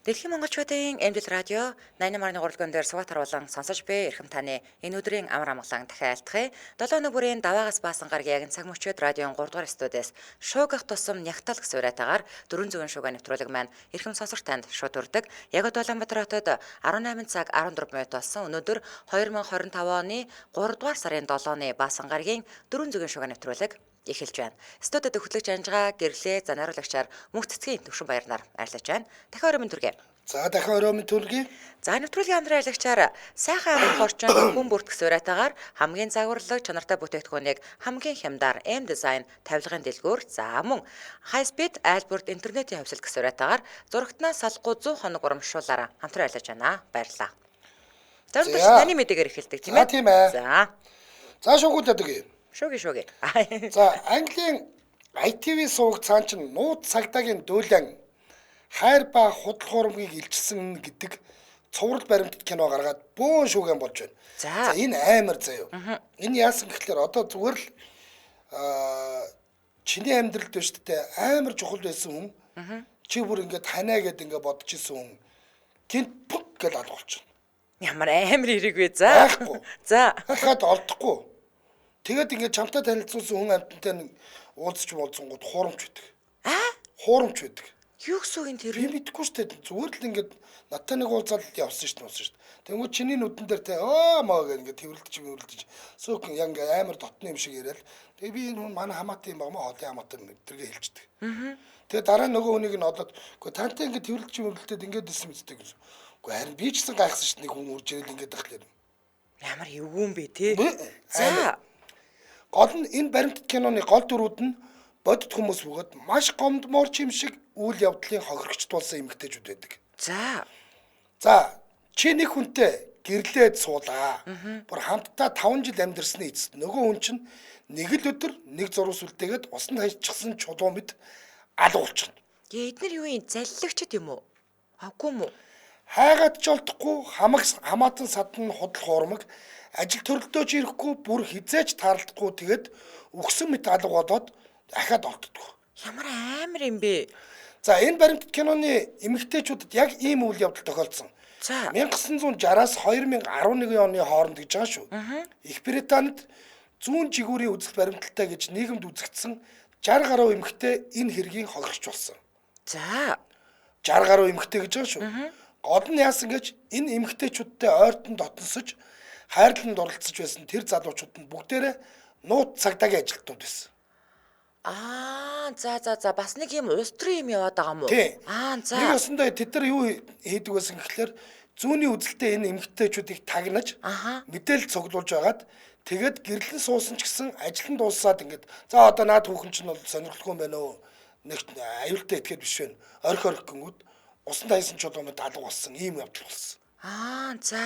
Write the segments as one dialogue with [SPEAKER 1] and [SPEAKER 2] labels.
[SPEAKER 1] Дэлхийн монголчуудын эмдэл радио 88.3 дээр суват харуулан сонсож буй эрхэм таны энэ өдрийн амар амгалан дахин айлтгая. 7 өнөө бүрийн даваагаас баасан гаргийн цаг мөчид радион 3 дугаар студиэс шуугах тусам нягтал гэсэн уриатаагаар 400 шууган нэвтрүүлэг маань эрхэм сонсогч танд шууд хүрдэг. Яг Улаанбаатар хотод 18 цаг 14 минут болсон. Өнөөдөр 2025 оны 3 дугаар сарын 7-ны баасан гаргийн 400 шууган нэвтрүүлэг эхэлж байна. Студид хөтлөгч Анжгаа гэрлээ занаруулагчаар мөнх цэцгийн төвшин баярнаар арилж байна. Дахин өрөөмийн түргээ.
[SPEAKER 2] За дахин өрөөмийн түргээ.
[SPEAKER 1] За нэвтрүүлгийн хамтран арилгачаар сайхан амрах орчинд хүн бүртгэс уриатаагаар хамгийн загварлаг чанартай бүтээгдэхүүнийг хамгийн хямдар M design тавилгын дэлгүүр за мөн high speed айлбарт интернетийн хувьсэл гэсэн уриатаагаар зурагтнаас салахгүй 100 хоног урамшуулаараа хамтран арилж байна. Баярлалаа. За өнөөдөр таны мэдээгээр эхэлдэг тийм ээ.
[SPEAKER 2] Тийм ээ. За шуугуулдаг юм.
[SPEAKER 1] Шууги.
[SPEAKER 2] За Английн ITV суваг цаан чинь нууц цагдаагийн дүүлэн хайр ба худал хуурмгийг илчилсэн гэдэг цуврал баримтат кино гаргаад бөөн шүүгэн болж байна. За энэ амар заяа. Энэ яасан гэхэлэр одоо зүгээр л чиний амьдралд биш тээ амар чухал байсан хүн чи бүр ингээд ханаа гэд ингээд бодож исэн хүн гинт пүк гэж алгуулчихна.
[SPEAKER 1] Ямар амар хэрэг вэ за. За
[SPEAKER 2] хахад олдохгүй. Тэгээд ингээд чамтай танилцуулсан хүн амттай уулзч муулзангууд хуурамч байдаг. Хуурамч байдаг.
[SPEAKER 1] Юу гэсэн юм тэр?
[SPEAKER 2] Би мэдэхгүй шүү дээ. Зүгээр л ингээд надтай нэг уулзаад явсан шүү дээ. Тэнгүүд чиний нүдэн дээр те маа гэнгээ тэрвэрлдэж. Сүүх яг ингээд амар дотны юм шиг яриад. Тэгээ би энэ хүн манай хамаатай юм баг маа хотын хамаатай мэдэргээ хэлчихдэг. Тэгээ дараа нөгөө хүнийг нь олоод үгүй тантай ингээд тэрвэрлдэж ингээд исэн мэддэг гэсэн. Үгүй харин би ч гэсэн гайхсан шүү дээ. Нэг хүн үрж ирэл ингээд тахлаа.
[SPEAKER 1] Ямар эвгүй юм бэ те? За
[SPEAKER 2] гол нь энэ баримтат киноны гол дүрүүд нь бодит хүмүүс бөгөөд маш гомдморч юм шиг үйл явдлын хохирогчд болсон эмэгтэйчүүд байдаг. За чи нэг хүнтэй гэрлээд суулаа. Бүр хамтдаа 5 жил амьдэрсний эцэст нөгөө хүн чинь нэг л өдөр нэг зурус үлдээгээд усанд хаячихсан чулуу мэд алгуулчихна.
[SPEAKER 1] Эднэр юу юм залливчд юм уу? Аггүй юм уу?
[SPEAKER 2] Хайгаад ч олдохгүй хамаатан садан худал хуурмаг ажил төрөлдөө ч ирэхгүй бүр хизээч таарлахгүй тэгээд өгсөн мэт алга болоод дахиад олддоггүй.
[SPEAKER 1] Ямар амар юм бэ?
[SPEAKER 2] За энэ баримтат киноны эмэгтэйчүүдэд яг ийм үйл явдал тохиолдсон. 1960-аас 2011 оны хооронд гэж байгаа шүү. Их Британид зүүн жигүүрийн үзэл баримталтай гэж нийгэмд үзэгдсэн 60 гаруй эмэгтэй энэ хэргийг хохирч болсон.
[SPEAKER 1] За
[SPEAKER 2] 60 гаруй эмэгтэй гэж байгаа шүү. Гол нь яасан гэж энэ эмэгтэйчүүдтэй ойртон дотносож хайрланд оролцож байсан тэр залуучууд нь бүгдээрээ нууц цагдаагийн ажилтнууд байсан.
[SPEAKER 1] За бас нэг юм устрын юм яваад байгаа юм уу?
[SPEAKER 2] За. Нэг өсөндөө тэд нар юу хийдэг байсан гэхэлэр зүүнний үзэлтэй энэ эмэгтэйчүүдийг тагнаж мэдээлэл цуглуулж байгаад тэгээд гэрлэн суусан ч гэсэн ажилтан дуусаад ингээд за одоо наад хүүхэн чинь бол сонирхолтой юм байна уу? Нэг аюултай этгээд биш вэ? Орхи гингүүд усан тайсан чулуунууд алга болсон ийм явдал болсон.
[SPEAKER 1] За.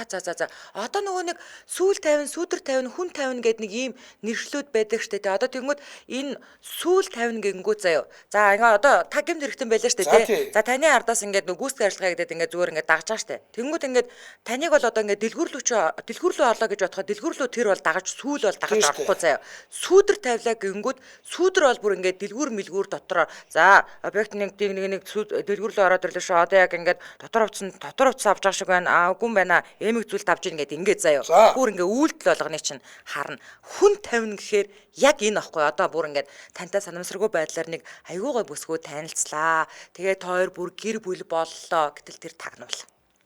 [SPEAKER 1] Одоо нөгөө нэг сүүл 50, сүүдэр 50, хүн 50 гэдэг нэг ийм нэршлүүд байдаг штэ. Одоо тэнгууд энэ сүүл 50 гэнгүүт заяа. За ингээ одоо та гэмт хэрэгтэн байлаа штэ тий. За таны ардаас ингээд нөгөө гүйцэтгэх ажиллагаа гэдэг ингээд зүгээр ингээд дагж байгаа штэ. Тэнгууд ингээд таныг бол одоо ингээд дэлгүүрлөө орлоо гэж бодоход дэлгүүрлөө тэр бол дагаж сүүл бол дагаж орохгүй заяа. Сүүдэр тавилаа гэнгүүт сүүдэр бол бүр ингээд дэлгүүр мэлгүүр дотор за объект нэг дэлгүүрлөө ороод ирлээ шүү. Одоо яг ингээд дотор хувцсан авч байгаа шиг байна. Гүн байна. Эмэг зүйлд авч ийн гэдэг ингээд заяа. Бүр ингээ үйлдэл болгоныг чинь харна. Хүн 50 гэхээр яг энэ аахгүй. Одоо бүр ингээд тантай санамсаргүй байдлаар нэг аюугай бүсгөө танилцлаа. Тэгээд тоор бүр гэр бүл боллоо гэтэл тэр тагнуул.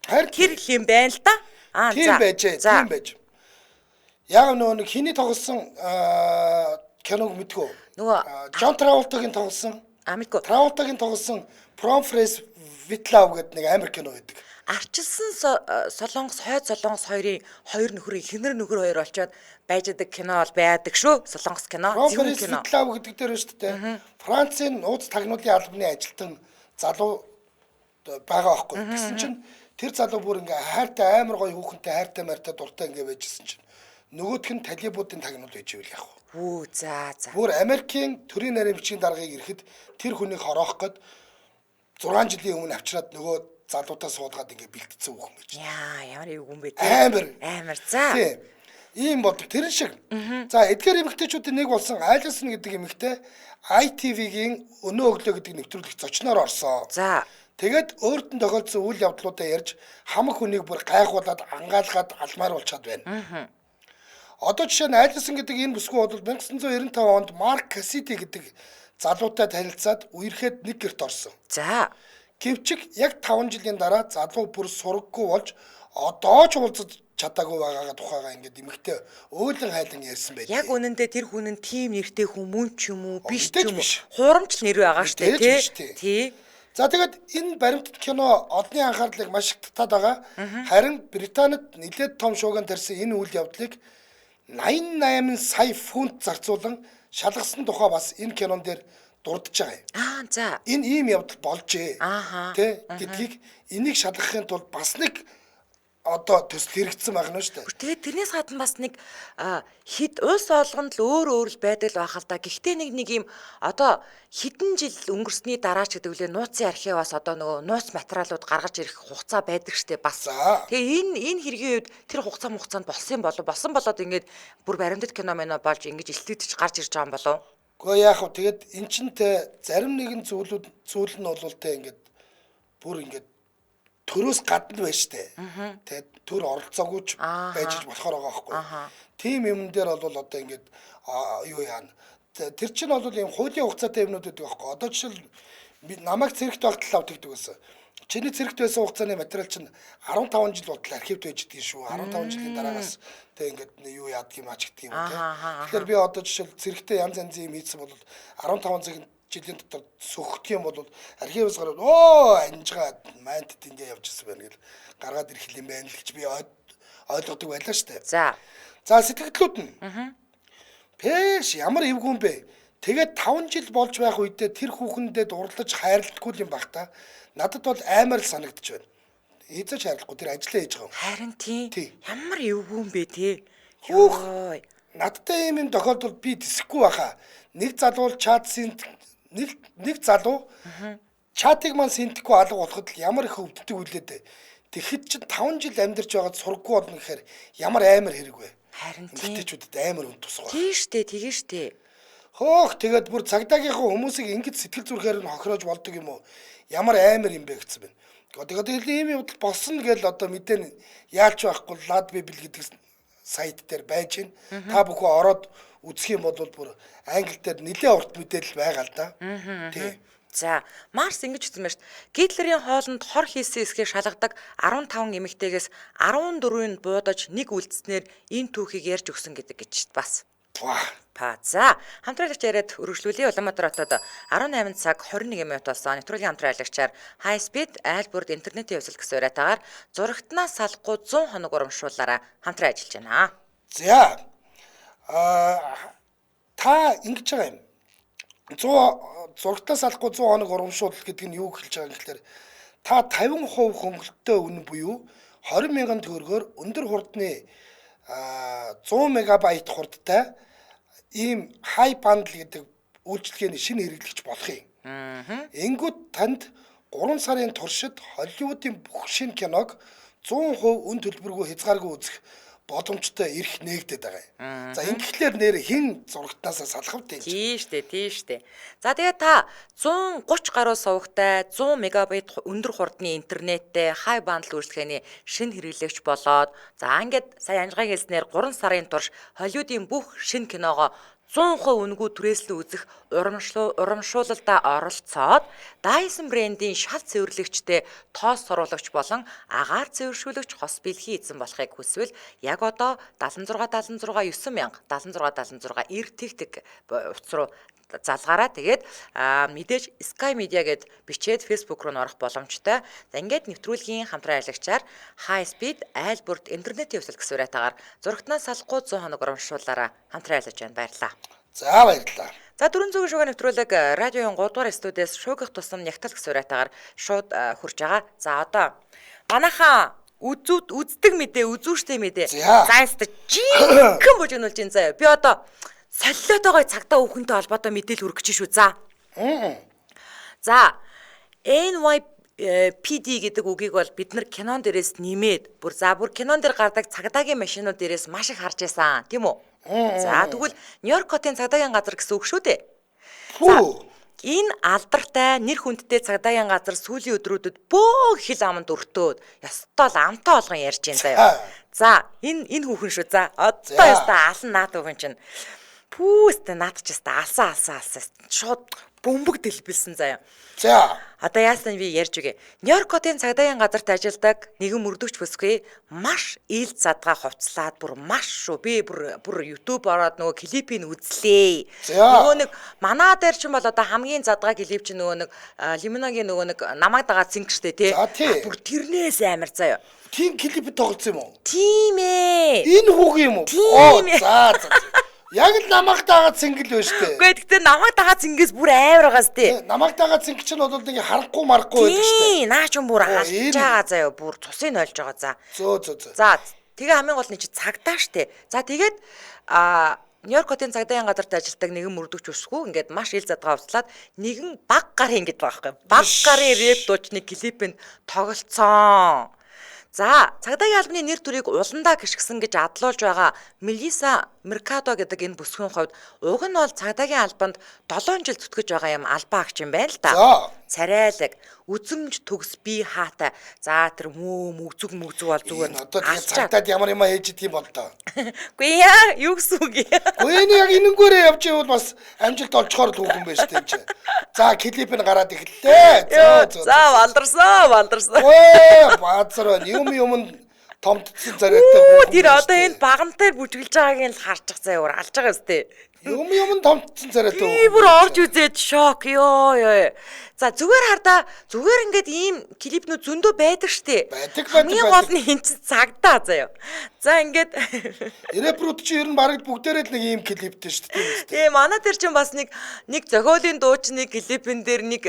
[SPEAKER 2] Харин
[SPEAKER 1] тэр юм байна л да.
[SPEAKER 2] Тийм байж. Яг нөгөө хиний тоглосон киног мэдгөө.
[SPEAKER 1] Нөгөө
[SPEAKER 2] Джон Траволтагийн тоглосон.
[SPEAKER 1] Мэдгүй.
[SPEAKER 2] Траволтагийн тоглосон Prom-Fresh with Love гэдэг нэг амар кино байдаг.
[SPEAKER 1] Арчилсан солонгос хойд солонгос хоёрын хоёр нөхрийн хинэр нөхөр хоёр олчоод байж байгаа кино бол байдаг шүү. Солонгос кино,
[SPEAKER 2] зөвхөн кино. Love гэдэг дээр шүү дээ. Францын нууц тагнуулын албаны ажилтан залуу байгаа байхгүй. Тэгсэн чинь тэр залуу бүр ингээ хайртай амар гоё хүүхэнтэй хайртай мартай дуртай ингээ байжсэн чинь нөгөөх нь талибуудын тагнуул байж ивэл яг.
[SPEAKER 1] За.
[SPEAKER 2] Бүр Америкийн төрийн нарийн бичгийн даргаыг ирэхэд тэр хүнийг хороох гээд 6 жилийн өмнө авчираад нөгөө залуудаа суудгаад ингээ бэлтгэсэн хүүхэн байж.
[SPEAKER 1] Ямар эвгүй юм бэ?
[SPEAKER 2] Амар.
[SPEAKER 1] За.
[SPEAKER 2] Тийм. Ийм болдог тэр шиг. За эдгээр эмэгтэйчүүдийн нэг болсон Айлсон гэдэг эмэгтэй ITV-гийн өнөө өглөө гэдэг нэвтрүүлэгт зочноор орсон.
[SPEAKER 1] За.
[SPEAKER 2] Тэгээд өөрт нь тохиолдсон үйл явдлуудаа ярьж хамаг хүнийг бүр гайхуулаад ангаалгаад алмаар болчиход байна. Одоо жишээ нь Айлсан гэдэг энэ бүсгүй бол 1995 онд Марк Кассиди гэдэг залуутай танилцаад үерхэд нэг гэрт орсон.
[SPEAKER 1] За.
[SPEAKER 2] Гэвч яг 5 жилийн дараа залуу бүр сураггүй болж одоо ч уулзаж чадаагүй байгаагаа тухайгаа ингээд эмэгтэй өөлөн хайлан ярьсан байдаг.
[SPEAKER 1] Яг үнэндээ тэр хүн нь тим нэртэй хүмүүн ч юм уу биш ч юм уу хурамч нэр байгаа штэ тий.
[SPEAKER 2] За тэгээд энэ баримтат кино одны анхаарлыг маш их татаад байгаа. Харин Британид нэлээд том шуугиан тарьсан энэ үйл явдлыг 88 сая фунт зарцуулан шалгасан тухай бас энэ кинон дээр дурдж байгаа юм.
[SPEAKER 1] За.
[SPEAKER 2] Энэ ийм явдал болжээ. Тэ гэдгийг энийг шалгахын тулд бас нэг одоо төсөл хэрэгцсэн байна шүү дээ.
[SPEAKER 1] Тэгээд тэрнээс гадна бас нэг хэд улс олгонд л өөр л байдаг л байх л да. Гэхдээ нэг ийм одоо хэдэн жил өнгөрсний дараа ч гэдэг үлээ нууцын архиваас одоо нөгөө нууц материалууд гаргаж ирэх хугацаа байдаг штэ бас. Тэгээ энэ хэргийн үед тэр хугацаанд болсон болоод ингээд бүр баримтат кино болж ингэж илтгэж гарч ирж байгаа юм болов.
[SPEAKER 2] Гэхдээ яах вэ? Тэгээд эн чинь те зарим нэгэн зүйл нь бол те ингээд бүр ингээд төрөөс гадна байж штэ. Тэгээд төр оролцоогүй ч байж болохоор байгаа байхгүй. Тим юм дээр бол одоо ингээд юу яана. Тэр чинь бол ийм хуулийн хугацаатай юмнууд гэдэг байхгүй. Одоо жишээл намайг цэрэгт багтал авдаг гэсэн. Чиний цэрэгт байсан хугацааны материал чинь 15 жил болтол архивд байж дий шүү. 15 жилийн дараагаас тэг ингээд юу яадаг юм ач гэдэг юм те. Тэгэхээр би одоо жишээл цэрэгтээ янз янзын юм хийсэн бол 15 жилийн дотор сөхөх юм бол архивээс гараад анжгаа майнд тэндээ явж ирсэн байна гэл гаргаад ирэх юм байна л гэж би ойлгодог байлаа штэ. За сэтгэлдлүүд нь пэш ямар эвгүй юм бэ? Тэгээд 5 жил болж байх үедээ тэр хүүхэндээ дурлаж хайрлахгүй юм баг та. Надад бол аймаар л санагдчих байна. Эзэж хайрлахгүй тэр ажиллаа хийж байгаа юм. Харин
[SPEAKER 1] тийм. Ямар эвгүй юм бэ те?
[SPEAKER 2] Йоо. Надтай юм тохиолдолд би тэсэхгүй байхаа. Нэг залуу нэг залуу чатыг маань синтэхгүй алга болоход л ямар их өвддөг үлээд. Тэгэхэд ч 5 жил амьдарч байгаад сургахгүй болно гэхээр ямар аймар хэрэг вэ?
[SPEAKER 1] Харин тийм.
[SPEAKER 2] Эмэгтэйчүүдэд аймар үн тусгай.
[SPEAKER 1] Тийм штэ, тэгээ штэ.
[SPEAKER 2] Хөөх тэгээд бүр цагдаагийнхаа хүмүүсийг ингэж сэтгэл зүрхээр нь хохироож болдог юм уу? Ямар аймар юм бэ гэсэн байна. Тэгээд ийм явдал болсон гэж одоо мэдэн яалч байхгүй лад библ гэдэг сайт дээр байж байна. Та бүхэн ороод үзэх юм бол бүр англи дээр нэлээд урт мэдээлэл байгаа л да.
[SPEAKER 1] Тийм. За, Марс ингэж хэлсэн байна шүү дээ. Гитлерийн хоолнд хор хийсэн эсхийг шалгадаг 15 эмэгтэйгээс 14-ийг буудаж нэг үлдснээр энэ түүхийг ярьж өгсөн гэдэг гэж бас. За, хамтраалагч яриад өргөжлүүлээ. Улаанбаатар хотод 18 цаг 21 минут болсон. Нэвтрүүлгийн хамтраалагчаар High Speed айлбурд интернетийн хувьсэл гэсэн уриатаагаар зурагтнаас салахгүй 100 хоног урамшуулаараа хамтран ажиллаж байна.
[SPEAKER 2] За. Та ингэж байгаа юм. 100 зурагтаас салахгүй 100 хоног урамшуул гэдэг нь юу хэлж байгаа юм гэхээр та 50% хөнгөлөлтөө үнэ буюу 20,000 төгрөгөөр өндөр хурдны 100 мегабайт хурдтай ийм high bundle гэдэг үйлчилгээний шинэ хэрэглэгч болох юм. Энгүүд танд 3 сарын туршид Холливуудын бүх шинэ киног 100% үн төлбөргүй хязгааргүй үзэх боломжтой ирэх нээгдэт байгаа юм. За ингэхлээр нэр хэн зурагтаасаа салах вэ?
[SPEAKER 1] Тийм штэ. За тэгээ та 130 гаруй сувагтай 100 мегабайт өндөр хурдны интернеттэй high bundle үйлчилгээний шинэ хэрэглэгч болоод за ингээд сая анжгааг хэлснээр 3 сарын турш Холливуудын бүх шинэ киногоо 100% үнэгүй түрээслэн үзэх урамшуулалдаа оролцоод Dyson брендийн шал цэвэрлэгчтэй тоос суруулагч болон агаар цэвэршүүлэгч хос бэлхий эзэн болохыг хүсвэл яг одоо 7676 эртэгдэг утас руу залгаараа тэгээд мэдээж Sky Media гэд бичээд Facebook руу орох боломжтой. За ингээд нэвтрүүлгийн хамтран аялагчаар High Speed айлбурд интернетийн хувьсэл гэсэн уриатаагаар зурагтнаас салахгүй 100 хоног урамшуулаараа хамтран аялагч байна. Баярлалаа.
[SPEAKER 2] За баярлалаа.
[SPEAKER 1] За 400 шуугын нэвтрүүлэг радиогийн 3 дугаар студиэс шуугих тусам нягтал гэсэн уриатаагаар шууд хурж байгаа. За одоо манайхаа үздэг мэдээ, үзүүштэй мэдээ. За энэ жинхэнэ бүжигнүүлж ин заяа. Би одоо солиод байгаа цагтаа хүүхэнтэй холбоотой мэдээлэл хүргэж шүү. За NYPD гэдэг үгийг бол бид нар кинон дээрээс нэмээд бүр кинон дээр гардаг цагдаагийн машинууд дээрээс маш их харж байсан тийм үү? За тэгвэл Нью-Йорк хотын цагдаагийн газар гэсэн үг шүү дээ. энэ алдартай нэр хүндтэй цагдаагийн газар сүүлийн өдрүүдэд бөөн хил аманд өртөөд ёстой л амтаа болгон ярьж байна заяа. За энэ хүүхэн шүү. За одоо ёстой алан наад хүүхэн чинь. Пүүстэй наад ч ёстой алсан шууд бөмбөг дэлбэлсэн заяа.
[SPEAKER 2] За
[SPEAKER 1] одоо яасан би ярьж үгээ. Нью-Йорк хотын цагдаагийн газарт ажилладаг нэгэн мөрдөгч бүсгүй маш ил задгаа хувцлаад бүр маш шүү. Би бүр YouTube ороод нөгөө клипийг үзлээ. Нөгөө нэг манаа дээр ч юм бол одоо хамгийн задгаа клип чинь нөгөө нэг Лиминогийн нөгөө нэг намайг дагаад зингэрчтэй тий. Бүр тэрнээс амар заяа.
[SPEAKER 2] Тийм клипэд тоглосон юм уу?
[SPEAKER 1] Тийм ээ.
[SPEAKER 2] Энэ хүүг юм уу? За. Яг л намайг дагаад цингэл байна штэ.
[SPEAKER 1] Үгүй гэхдээ намайг дагаад цингээс бүр амар байгаас тий.
[SPEAKER 2] Намайг дагаад цинг чинь бол ингээ харахгүй марахгүй байдаг штэ.
[SPEAKER 1] Тий, наа ч юм бүр алж байгаа заяа. Бүр цусыг олж байгаа за.
[SPEAKER 2] Зөө.
[SPEAKER 1] За, тэгээ хамгийн гол нь чи цагдаа штэ. За тэгээд Нью-Йорк хотын цагдаагийн газарт ажилладаг нэгэн мөрдөгч өсгөө ингээд маш ил задгаа хувцлаад нэгэн баг гарын ингээд байгаа байхгүй. Баг гарын рэп дуучны клипэнд тоглолцсон. За, цагдаагийн албаны нэр төрийг уландаа гიშгсэн гэж адлуулж байгаа Мелиса Меркадо гэдэг энэ бүсгүйн хувьд уг нь бол цагдаагийн албанд 7 жил зүтгэж байгаа юм албаа агч юм байна л да. Царайлаг, үзэмж төгс бие хаатай. За тэр мөгзөг бол зүгээр.
[SPEAKER 2] Одоо тэгээд цагдаад ямар юм ээж идэх юм бол доо.
[SPEAKER 1] Үгүй яа, юу гэсэн үг юм.
[SPEAKER 2] Үгүй энэ яг энэнгүүрээ явж ивэл бас амжилт олцохоор л хүүхэн байж тээ чи. За клип нь гараад эхэллээ.
[SPEAKER 1] За валдарсан.
[SPEAKER 2] Өө баазар юм томдсон царайтай.
[SPEAKER 1] Тэр одоо энэ багантай бүжгэлж байгааг нь л харчих заяа алж байгаа үстэй.
[SPEAKER 2] Юм томдсон царайтай.
[SPEAKER 1] Би бүр орж үзээд шок ёо. За зүгээр хардаа зүгээр ингээд ийм клипнүүд зөндөө байдаг штэ. Хамгийн гол нь энэ чинь цагдаа заяа. За ингээд
[SPEAKER 2] рэпрүүд чи ер нь бараг бүгдээрээ л нэг ийм клиптэй штэ тийм.
[SPEAKER 1] Тэгээ манай тэр чинь бас нэг зохиолын дуучны клипэн дээр нэг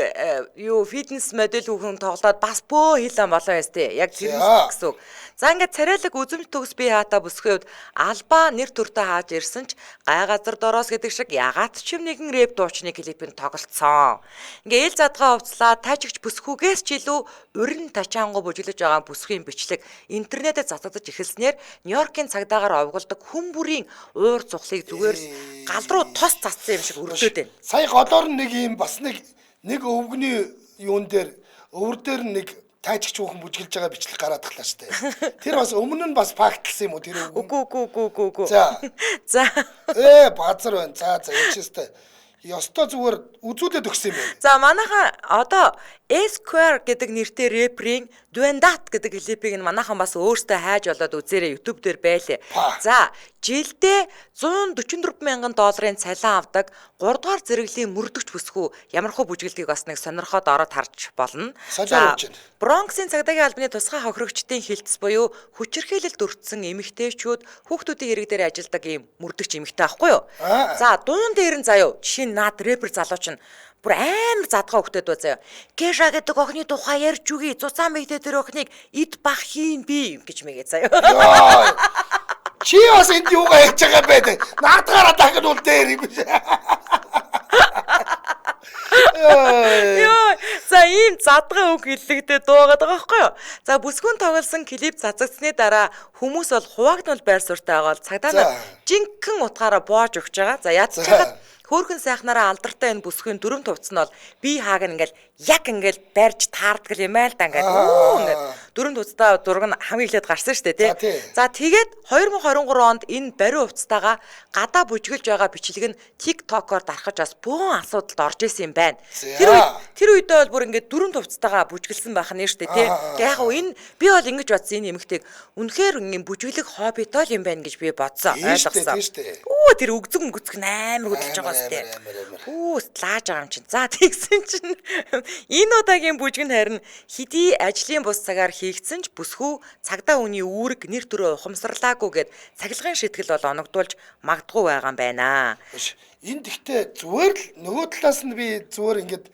[SPEAKER 1] фитнес модель хүүхэн тоглоод бас бөө хилэн болоо ястэй. Яг тэр гэсэн үг. За ингээд царайлаг үзэмж төгс бие хаата бүсгүйд албаа нэр төртөө хааж ирсэн ч гай газар дороос гэдэг шиг ягаад ч юм нэгэн рэп дуучны клипэнд тоглолцсон. Ингээд ил задгаа хувцлаа тайчигч бүсгүйгээс ч илүү урин тачаангу бүжиглэж байгаа бүсгийн бичлэг интернетэд цацагдаж эхэлснээр Нью-Йоркийн цагдаагаар овголдог хүн бүрийн уур цухлыг зүгээр гал руу тос цацсан юм шиг өргөдөд байна.
[SPEAKER 2] Сая голоор нэг юм бас нэг өвгний юун дээр өвөр дээр нэг тайчигч хүүхэн бүжгэлж байгаа бичлэг гараад тахлаа штэ. Тэр бас өмнө нь бас фактлсан юм уу тэр үг?
[SPEAKER 1] Үгүй.
[SPEAKER 2] За. Баазар байна. За ячээстэй. Ёстой зүгээр үзүүлээд өгсөн юм байна.
[SPEAKER 1] За манайха одоо Square гэдэг нэртэй рэперийн Дуэндат гэдэг клипийг нь манайхан бас өөртөө хайж болоод үзээрэй YouTube дээр байлээ. За жилдээ $144,000 цалин авдаг 3 дугаар зэрэглийн мөрдөгч бүсгүй ямархуу бүжгэлтийг бас нэг сонирхоод ороод харж болно.
[SPEAKER 2] За
[SPEAKER 1] Бронксын цагдаагийн албаны тусгай хохирогчдын хилцс буюу хүчирхийлэлд өртсөн эмэгтэйчүүд хүүхдүүдийн хэрэг дээр ажилладаг ийм мөрдөгч эмэгтэй байхгүй юу? За дуун дээр нь заяа жишээ нь наад рэпер залууч нь бүр амар задгаа хөхтэй дөө заяа. Гэша гэдэг охины тухай ярьж үгүй. Цуцаан бийтэй тэр охиныг эд бах хийн би гэж мэгээ заяа.
[SPEAKER 2] Чи бас энд юугаа ярьж байгаа байдаг. Наадгаараа дахин үл дээр юм.
[SPEAKER 1] За ийм задгаа үг хэллэгдээ дуугаад байгаа байхгүй юу? За бүсгүн тоглосон клип цацагдсны дараа хүмүүс бол хуваагдмал байр суурьтай байгаа бол цагдаа жинхэнэ утгаараа боож өгч байгаа. За яд чагаад хөөхөн сайхнараа алдартай энэ бүсгийн дөрөв тувц нь бол би хааг ингээл яг ингээл барьж таардаг юм аа л да ингээд дөрөв тувцтай зураг нь хамгийн ихлэд гарсан шүү дээ тий. За тэгээд 2023 онд энэ бариу хувцтайгаа гадаа бүжгэлж байгаа бичлэг нь TikTok-оор дарахж бас бөөн асуудалд орж исэн юм байна. Тэр үедээ бол бүр ингээд дөрөв тувцтайгаа бүжгэлсэн байх нь шүү дээ тий. Яг гоо энэ би бол ингэж бодсон энэ эмэгтэйг үнэхээр ингээд бүжгэлэг хоббитой л юм байна гэж би бодсон ойлгосон. Тэр өгзөг амар хөдөлж байгаа. Лааж байгаа юм чинь. За тэгсэн чинь энэ удаагийн бүжгэнд харин хэдий ажлын бус цагаар хийгдсэн ч бүсгүй цагдаа үний үүрэг нэр төрөө ухамсарлаагүй гэд цахилгаан шийтгэл бол оногдуулж магадгүй байгаа юм байна.
[SPEAKER 2] Энэ гэхдээ зүгээр л нөгөө талаас нь би зүгээр ингээд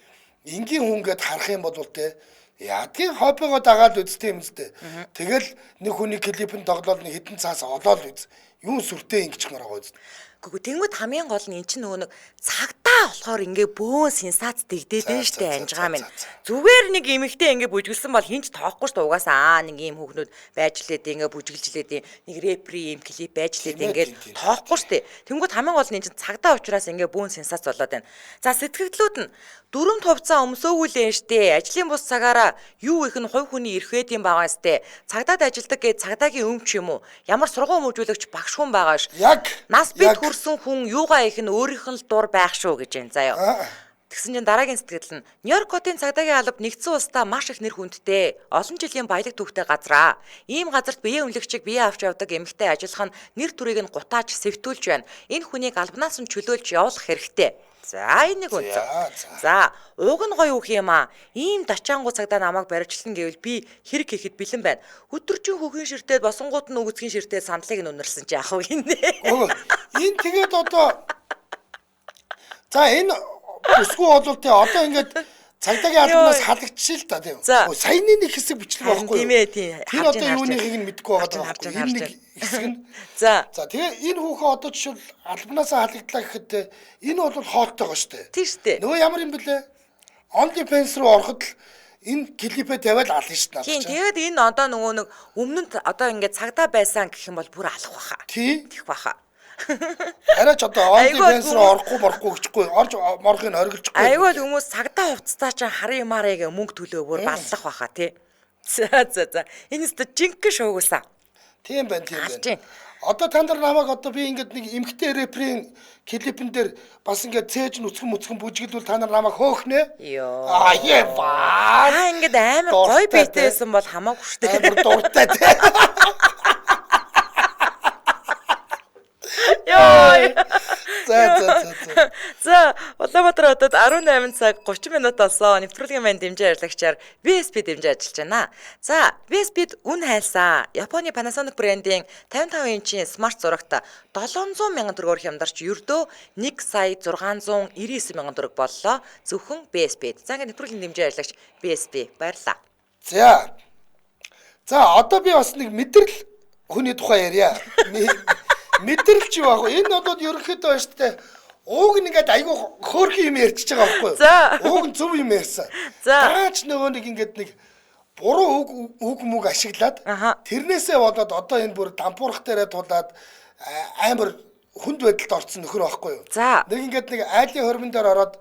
[SPEAKER 2] энгийн хүн гэд харах юм бол те ядгийн хоббигоо дагаад үзтээ юм зү. Тэгэл нэг хүний клипэн тоглоод нэг хитэн цаас олоод үз. Юу сүртэй ингэч маргаа үз.
[SPEAKER 1] Гэхдээ тэнгууд хамгийн гол нь эн чинь нөгөө нэг цагтаа болохоор ингээ бөөн сенсац дэгдээдэн штэ анжгаа минь. Зүгээр нэг эмэгтэй ингээ бүжгэлсэн бол хинч тоохгүй штэ угаасаа нэг ийм хүүхнүүд байж лээд ингээ бүжгэлжлээд нэг рэпри ийм клип байж лээд ингээ тоохгүй штэ. Тэнгууд хамгийн гол нь эн чинь цагтаа учраас ингээ бөөн сенсац болоод байна. За сэтгэгдлүүд нь дөрөв хувцас өмсөөгүүлэн штэ. Ажлын бус цагаараа юу их нь хувь хүний эрх байд юм байгаа штэ. Цагдаад ажилдаг гэж цагдаагийн өмч юм уу? Ямар сургууль мөвжүүлэгч багш хүн байгаа ш.
[SPEAKER 2] Яг
[SPEAKER 1] нас бид хүрсэн хүн юугаа их нь өөрийнх нь л дур байх шүү гэж байна заяа. Тэгсэн чинь дараагийн сэтгэл нь Нью-Йоркотын цагдаагийн алба нэгдсэн улсдаа маш их нэр хүндтэй. Олон жилийн баялаг түүхтэй газраа. Ийм газарт биеэ үнэлэгчийг биеэ авч явдаг эмэгтэй ажиллах нь нэр төрийг нь гутааж сэвтүүлж байна. Энэ хүнийг албанаас нь чөлөөлж явуулах хэрэгтэй. За энийг үнцэн. За ууг нь гоё үх юм аа. Ийм дачаангуу цагдаа намайг барилжлан гэвэл би хэрэг хийхэд бэлэн байна. Өдөржин хөгийн ширтээд босонгууд нь өгцгийн ширтээд сандлыг нь үнэрсэн чи яах вэ гинэ.
[SPEAKER 2] Энэ тэгээд одоо за энэ бүсгүй болвол те одоо ингээд цагдаагийн албанаас халагдчихъя л да тийм. Саяны нэг хэсэг бичлэг байхгүй юу?
[SPEAKER 1] Тийм ээ тийм.
[SPEAKER 2] Тэр одоо юунийхийг нь мэдэхгүй байгаа байхгүй юу? Энэ нэг хэсэг нь. За тэгээ энэ хүүхэн одоо жишээл албанаас халагдлаа гэхэд энэ бол хоолтойгоо штэ.
[SPEAKER 1] Тийм штэ.
[SPEAKER 2] Нөгөө ямар юм бэлээ? Only fans руу ороход л энэ клипээ тавиад ална штэ.
[SPEAKER 1] Тийм тэгээд энэ одоо нөгөө нэг өмнө нь одоо ингээд цагдаа байсан гэх юм бол бүр алах баха. Тийх баха.
[SPEAKER 2] Арайч одоо онли фэнс руу орохгүй гэхгүй орж морхыг оргилчихгүй.
[SPEAKER 1] Айгүй хүмүүс цагдаа хувцастаа ч харын марыг мөнгө төлөө бүр баллах баха тий. За. Энэ өстө жинхэнэ шуугуулсан.
[SPEAKER 2] Тийм байна. Одоо та нар намайг одоо би ингээд нэг эмгтэй рэприйн клипэн дээр бас ингээд цээж нүцгэн бүжгэлвэл та нар намайг хөөхнэ.
[SPEAKER 1] Йоо. Та ингээд амар гой битээсэн бол хамаагүй штэ.
[SPEAKER 2] Амар дуртай тий.
[SPEAKER 1] За, Улаанбаатар хотод 18 цаг 30 минут болсон. Нэвтрүүлгийн маань дэмжээ ярилцагчаар VSP дэмжиж ажиллаж байна. За, VSP-д үн хайлсан. Японы Panasonic брендийн 55 инчийн смарт зурагт 700 мянган төгрөгөөр хямдарч ердөө 1 сая 699 мянган төгрөг боллоо. Зөвхөн VSP-д. За, ингээд нэвтрүүлгийн дэмжээ ярилцагч VSP баярлаа.
[SPEAKER 2] За, одоо би бас нэг мэдрэл хүний тухай ярья. Мэдрэлч юу аах вэ? Энэ бол ерөнхийдөө байна шүү дээ. Ууг нэгээд айгүй хөөрхөн юм ярьчихж байгаа байхгүй юу? Ууг нь зөв юм ярьсан. Таач нөгөө нэг ингээд нэг буруу үг мүг ашиглаад тэрнээсээ болоод одоо энэ бүр дампуурах дээрээ тулаад амар хүнд байдалд орсон нөхөр байхгүй юу? Нэг ингээд нэг айлын хормон дээр ороод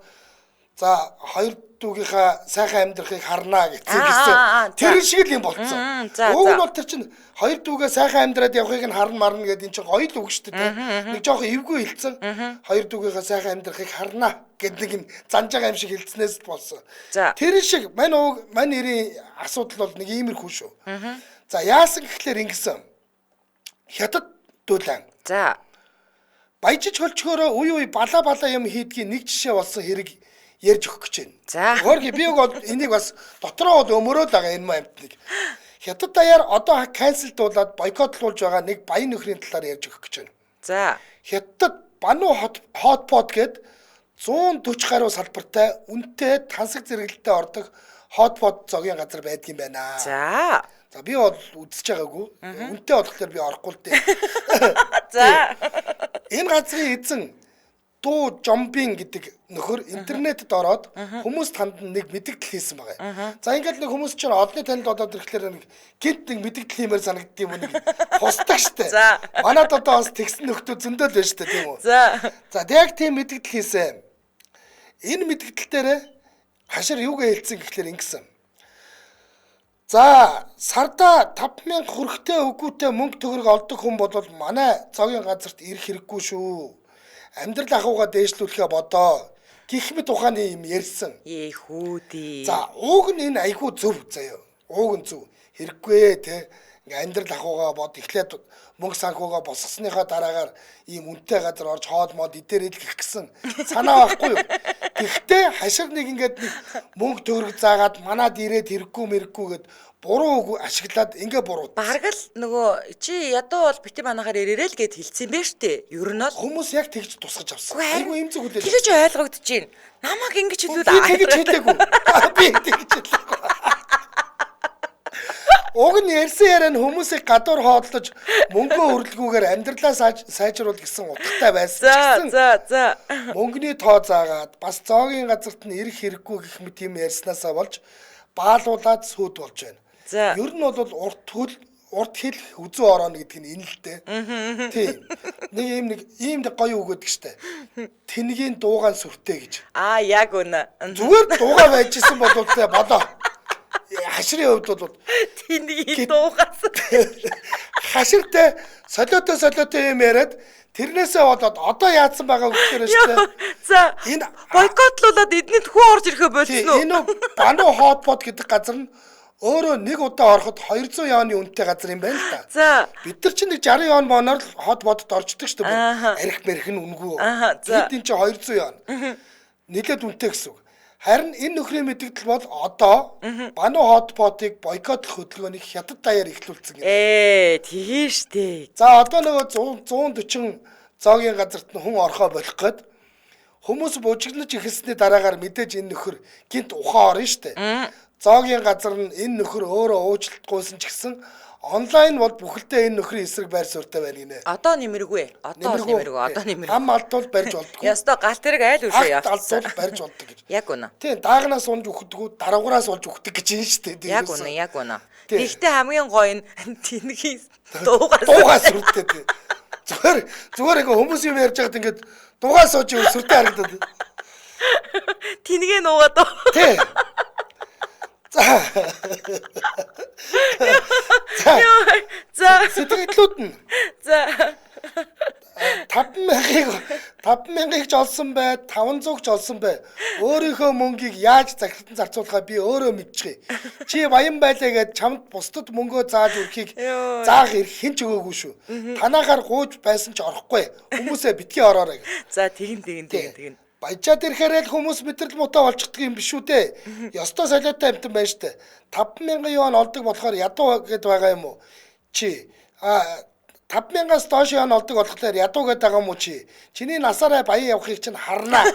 [SPEAKER 2] за хоёр дүүгийнхаа сайхан амьдрахыг харнаа гэсэн. Тэр шиг л юм болцсон. Уг нь бол тэр чинь хоёр дүүгээ сайхан амьдраад явахыг нь харна марна гэдэг энэ чинь гоё л үг шүү дээ. Нэг жоохон эвгүй хэлсэн. Хоёр дүүгийнхаа сайхан амьдрахыг харнаа гэдэг нэг юм занж байгаа юм шиг хэлснээс болсон. Тэр шиг мань нэрийн асуудал бол нэг иймэрхүү шүү. За яасан гэхлээр ингэсэн. Хятад дүүлэн. Баяжиж хөлчгөөрөө үй бала юм хийдгийн нэг жишээ болсон хэрэг ярьж өгөх гэж байна. Хөргий би бол энийг бас дотроо өмөрөөл байгаа энэ амтныг. Хятад даяар одоо канселдуулаад бойкотлуулж байгаа нэг баян нөхрийн талаар ярьж өгөх гэж байна. Хятад Бану хотпот гээд 140 гаруй салбартай үнэтэй тансаг зэрэгэлдэлтэй ордог хотпот зогийн газар байдгийн байна. За би бол үзэж байгаагүй. Үнэтэй болохоор би орохгүй л дээ. Энэ газрын эзэн Дуу Жомбин гэдэг нөхөр интернетэд ороод хүмүүс танд нэг мэдээлэл хийсэн байгаа. За ингээд нэг хүмүүс чинь олонний танилд болоод ирэхлээр нэг гинт нэг мэдээлэл хиймээр санагддаг юм нэг хусдаг штэ. Манайд одоо бас тэгсэн нөхдөө зөндөл байна штэ тийм үү. За яг тийм мэдээлэл хийсэн. Энэ мэдээлэл дээр хашир юугээ хэлсэн гэхлээр ингэсэн. За сарда 5000 хүрэхтэй өгүүтэй мөнгө төгрөг олдог хүн бол манай зогийн газарт ирэх хэрэггүй шүү. Амьдрал ахуйгаа дээшлүүлэхэ бодоо. Гэх мэт ухааны юм ярьсан.
[SPEAKER 1] Хүүдээ.
[SPEAKER 2] За ууг нь энэ айгүй зөв заяа. Ууг нь зөв. Хэрэггүй те. Ингээ амьдрал ахуйгаа бод эхлээд мөнгө санхугаа босгосныхаа дараагаар ийм үнэтэй газар орж хоол мод идээр идэх гэсэн санаа байхгүй юу? Гэхдээ хашир нэг ингээд нэг мөнгө төгрөг заагаад манад ирээд хэрэггүй гэд буруу үг ашиглаад ингээ буруу.
[SPEAKER 1] Бараг л нөгөө чи ядуу бол бити манахаар ирээрэл гэд хэлсэн бэ штэ. Ер нь бол
[SPEAKER 2] хүмүүс яг тэгж тусгаж авсан. Айгу им зүг хүлээлээ.
[SPEAKER 1] Тэгж ойлгогдож байна. Намайг ингэж хэлвэл
[SPEAKER 2] би тэгж хэлээгүй. Би тэгж хэлээгүй. Уг нь ярьсан яриа нь хүмүүсийг гадуур хоодлож мөнгө хөрлгүүгээр амьдралаа сайжруул гэсэн утгатай байсан.
[SPEAKER 1] За.
[SPEAKER 2] Мөнгөний тоо заагаад бас зоогийн газарт нь ирэх хэрэггүй гэх мэт юм ярьснаасаа болж баалуулаад сүйд болж байна. Ер нь бол урт хэл үзүү орооно гэдэг нь энэ л дээ. Тийм. Нэг ийм гоё үг өгдөг штэ. Тэнгийн дуугаан сүртэй гэж.
[SPEAKER 1] Яг үнэ.
[SPEAKER 2] Зүгээр дуугаа байжсэн бол бодоо. Хаширын хувьд бол
[SPEAKER 1] тэнгийн дуугаас
[SPEAKER 2] хаширтай солиотой юм яриад тэрнээсээ болоод одоо яатсан байгаа гэхээр штэ.
[SPEAKER 1] За. Энэ бойкотлуулаад эднийд хүү орж ирэхэ болсон уу?
[SPEAKER 2] Энэ бануу хотпот гэдэг газар нь өөрөө нэг удаа ороход 200 яоны үнэтэй газар юм байна л да.
[SPEAKER 1] За.
[SPEAKER 2] Бид нар чинь нэг 60 яон моноор л хот бодод орчдөг шүү дээ. Арх мэрх нь үнгүү. Тэдний чинь 200 яон. Нилээд үнэтэй гэсэн үг. Харин энэ нөхрийн мэдээлэл бол одоо бануу хот потыг бойкотлох хөдөлгөөнийг хятад даяар эхлүүлсэн юм.
[SPEAKER 1] Тийм штэ.
[SPEAKER 2] За одоо нөгөө 140 зоогийн газарт нь хүн орхоо болох гээд хүмүүс бужиглаж ихэлсний дараагаар мэдээж энэ нөхөр гинт ухаан орно штэ. Зоогийн газар нь энэ нөхөр өөрөө уучлалтгүйсэн ч гэсэн онлайн бол бүхэлдээ энэ нөхрийн эсрэг байр суурьтай байна гинэ.
[SPEAKER 1] Одоо нэмэргүй. Одоо нэмэргүй.
[SPEAKER 2] Хам алдвал барьж болдгоо.
[SPEAKER 1] Ястаа гал тэрэг айл үшээ яа.
[SPEAKER 2] Алдвал барьж болдог гэж.
[SPEAKER 1] Яг үнэ.
[SPEAKER 2] Тийм, даагнаас унж өгдөггүй, дараагаараас болж өгдөг гэж юм шүү дээ.
[SPEAKER 1] Яг үнэ. Тэгтээ хамгийн гоё нь тэнгийн дуугаас
[SPEAKER 2] сүртэй тийм. Зүгээр ингээ хүмүүс юм ярьж байгаад ингээд дуугаас сууж сүртэй харагдаад.
[SPEAKER 1] Тэнгээ нуугаад.
[SPEAKER 2] Тийм. За. Сэтгэлдлүүд нь.
[SPEAKER 1] За.
[SPEAKER 2] 5,000-ыг ч олсон бай, 500-г ч олсон бай. Өөрийнхөө мөнгийг яаж захиралтан зарцуулахаа би өөрөө мэдчихье. Чи баян байлаа гэд чамд бусдад мөнгөө зааж өрхийг заах эрх хэн ч өгөөгүй шүү. Танахаар гууж байсан ч орохгүй. Хүмүүсээ битгий ороорой.
[SPEAKER 1] За тэгин.
[SPEAKER 2] Баяжаад ирэхээр л хүмүүс мэдрэл муутай болчихдаг юм биш үү дээ. Ёстой солиотой амтан байна штэ. 5,000 юан олдог болохоор ядуу гэд байгаа юм уу? Чи 5,000-аас доош яан олдог болохоор ядуу гэдэг байгаа юм уу чи? Чиний насаараа баян явахыг чинь харнаа.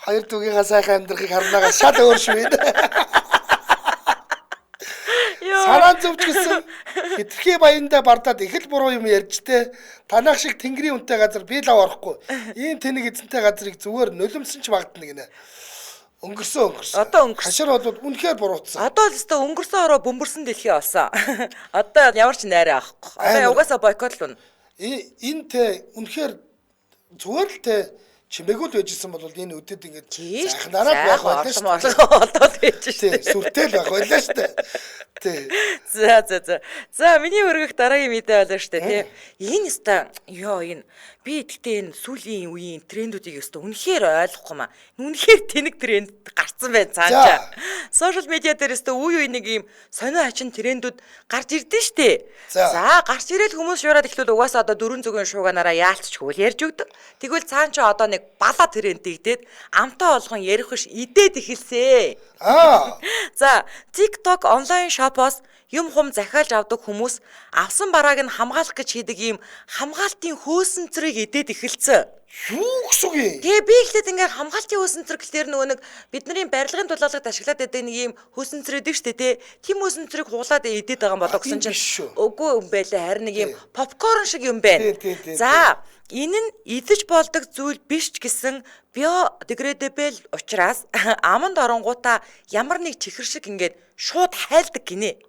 [SPEAKER 2] Хоёр дугийнхаа сайхан амьдрахыг харнаагаа шал өөр шүү ээ. Санаа зөвч гэсэн хитрхи баяндаа бардаад их л буруу юм ярьжтэй. Танах шиг тэнгэрийн үнэтэй газар би л орохгүй. Ийм тэнэг эзэнтэй газрыг зүгээр нулимсан ч магадна гинэ. Өнгөрсөн.
[SPEAKER 1] Одоо өнгөрсөн.
[SPEAKER 2] Хашир бол үнэхээр буруутсан.
[SPEAKER 1] Одоо л өстө өнгөрсөн ороо бөмбөрсөн дэлхий болсон. Одоо ямар ч найраа авахгүй. Одоо угаасаа бойкотлно.
[SPEAKER 2] Энэ тэ үнэхээр зүгээр л тэ чимээгүүл байжсэн бол энэ үдэд ингээд сайхнараад байх байлаа шүү дээ.
[SPEAKER 1] Олдоод байж шүү дээ.
[SPEAKER 2] Сүртэл байх байлаа шүү дээ. Тий.
[SPEAKER 1] За миний өргөх дараагийн мэдээ болоо шүү дээ. Энэ өстө энэ би тэгтээ энэ сүүлийн үеийн трендүүдийг өстө үнэхээр ойлгохгүй маа. Үнэхээр тэнэг тренд гарцсан байна цаашаа. Сошиал медиа дээр өстө үе нэг ийм сонио хачин трендүүд гарч ирдэ шүү дээ. За гарч ирээл хүмүүс шуураад эхлүүл угаасаа одоо дөрвөн зүгийн шууганараа яалтчгүй ярьж өгдөг. Тэгвэл цаан ч одоо нэг бала тренд игдээд амтаа болгон ярих биш идээд эхэлсэн. За TikTok онлайн шопоос юм хум захиалж авдаг хүмүүс авсан барааг нь хамгаалах гэж хийдэг ийм хамгаалтын хөөсөнцрийг идээд эхэлсэн.
[SPEAKER 2] Юу гэсэн үг юм?
[SPEAKER 1] Тэгээ би ихлээд ингээ хамгаалтын хөөсөнцөр гэхлээр нөгөө нэг бидний барилгын тулаалгад ашиглаад байдаг нэг ийм хөөсөнцрээд шүү дээ. Тим хөөсөнцрийг хуглаад идээд байгаа юм болоо гэсэн чинь үгүй юм байлаа. Харин нэг ийм попкорн шиг юм байна. За энэ нь идэж болдог зүйл биш ч гэсэн биодеградабл учраас аманд оронгуудаа ямар нэг чихэр шиг ингээд шууд хайлдаг гинэ.